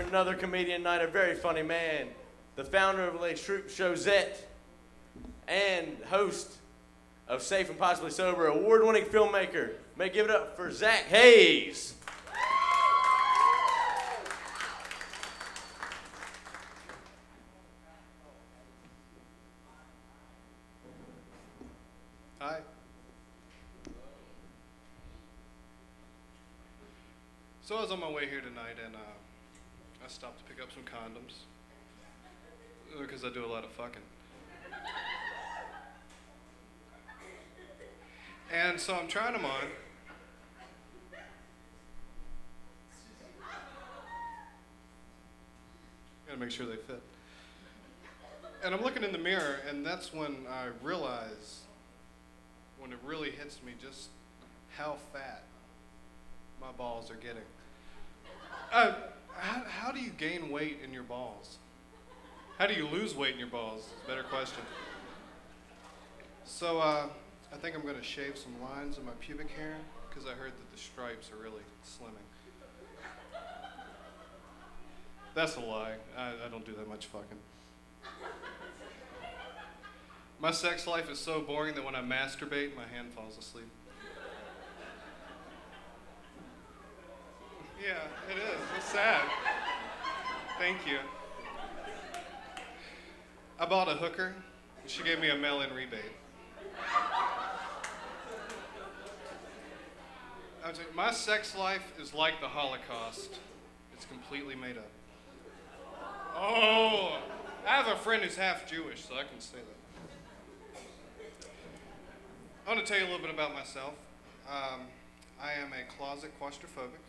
another comedian night, a very funny man, the founder of Les Troupes Josette, and host of Safe and Possibly Sober, award-winning filmmaker. May give it up for Zac Takes. Hi. So I was on my way here tonight, and I stopped to pick up some condoms because I do a lot of fucking. And so I'm trying them on. Gotta make sure they fit. And I'm looking in the mirror, and that's when I realize, when it really hits me, just how fat my balls are getting. How do you gain weight in your balls? How do you lose weight in your balls? Is a better question. So I think I'm going to shave some lines in my pubic hair because I heard that the stripes are really slimming. That's a lie. I don't do that much fucking. My sex life is so boring that when I masturbate, my hand falls asleep. Yeah, it is. It's sad. Thank you. I bought a hooker, and she gave me a mail-in rebate. My sex life is like the Holocaust. It's completely made up. Oh, I have a friend who's half Jewish, so I can say that. I want to tell you a little bit about myself. I am a closet claustrophobic.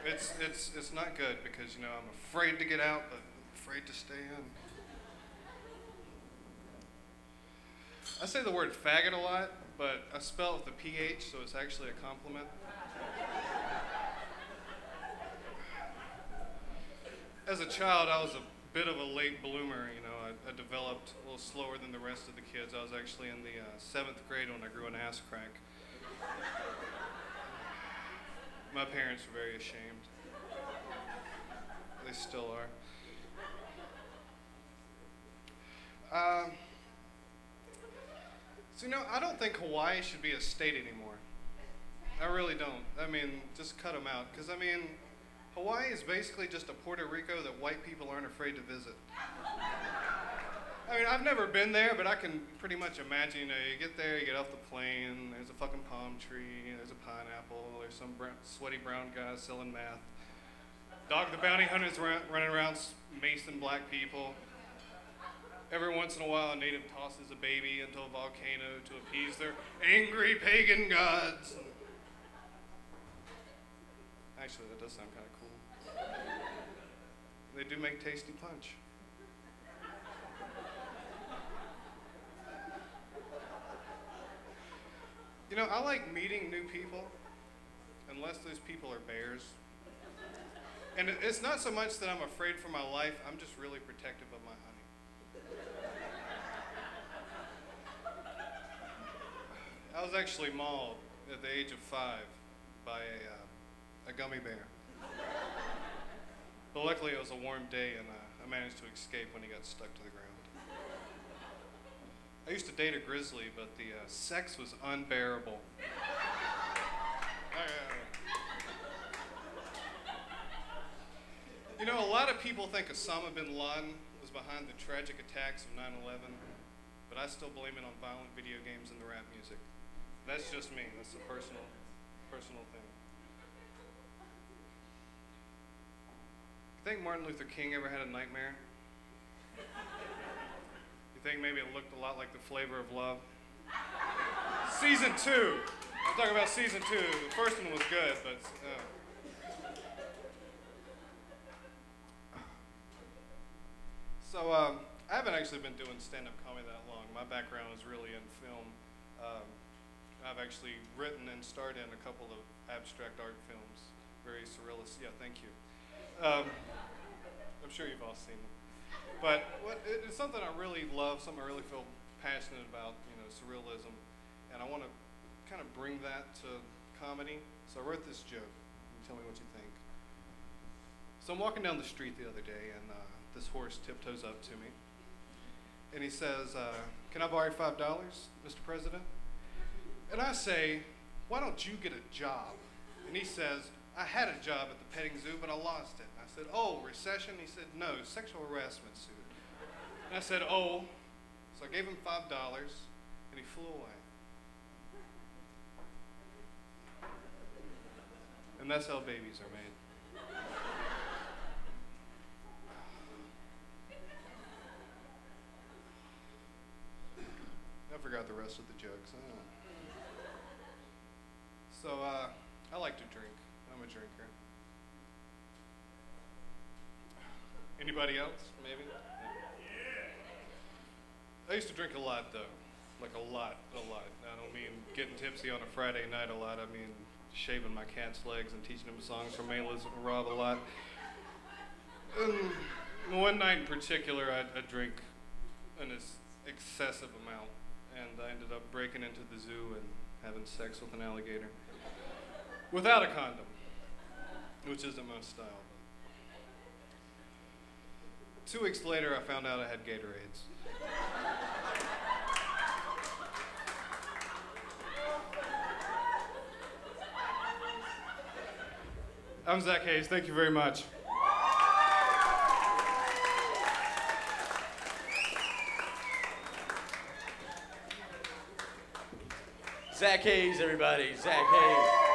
It's not good because, you know, I'm afraid to get out, but afraid to stay in. I say the word faggot a lot, but I spell it with a PH, so it's actually a compliment. As a child, I was a bit of a late bloomer, you know. I developed a little slower than the rest of the kids. I was actually in the 7th grade when I grew an ass crack. My parents were very ashamed. They still are. So, you know, I don't think Hawaii should be a state anymore. I really don't. I mean, just cut them out. Because, I mean, Hawaii is basically just a Puerto Rico that white people aren't afraid to visit. I mean, I've never been there, but I can pretty much imagine, you know, you get there, you get off the plane, there's a fucking palm tree, there's a pineapple, there's some sweaty brown guy selling meth. Dog the bounty hunter's running around macing black people. Every once in a while, a native tosses a baby into a volcano to appease their angry pagan gods. Actually, that does sound kind of cool. They do make tasty punch. You know, I like meeting new people, unless those people are bears. And it's not so much that I'm afraid for my life, I'm just really protective of my honey. I was actually mauled at the age of 5 by a gummy bear. But luckily it was a warm day and I managed to escape when he got stuck to the ground. I used to date a grizzly, but the sex was unbearable. You know, a lot of people think Osama bin Laden was behind the tragic attacks of 9/11, but I still blame it on violent video games and the rap music. That's just me. That's a personal thing. You think Martin Luther King ever had a nightmare? You think maybe it looked a lot like The Flavor of Love? Season 2. I'm talking about season 2. The first one was good, but So I haven't actually been doing stand-up comedy that long. My background is really in film. I've actually written and starred in a couple of abstract art films, very surrealist. Yeah, thank you. I'm sure you've all seen them. But it's something I really love, something I really feel passionate about, you know, surrealism. And I want to kind of bring that to comedy. So I wrote this joke. Tell me what you think. So I'm walking down the street the other day, and this horse tiptoes up to me. And he says, can I borrow $5, Mr. President? And I say, why don't you get a job? And he says, I had a job at the petting zoo, but I lost it. And I said, oh, recession? He said, no, sexual harassment suit. And I said, oh. So I gave him $5, and he flew away. And that's how babies are made. I forgot the rest of the jokes. So, I like to drink. I'm a drinker. Anybody else? Maybe? I used to drink a lot, though. Like a lot. I don't mean getting tipsy on a Friday night a lot. I mean shaving my cat's legs and teaching him songs from Maylis and Rob a lot. One night in particular, I drank an excessive amount, and I ended up breaking into the zoo and having sex with an alligator. Without a condom, which isn't my style. But 2 weeks later, I found out I had Gatorades. I'm Zac Hayes. Thank you very much. Zac Hayes, everybody. Zac Hayes.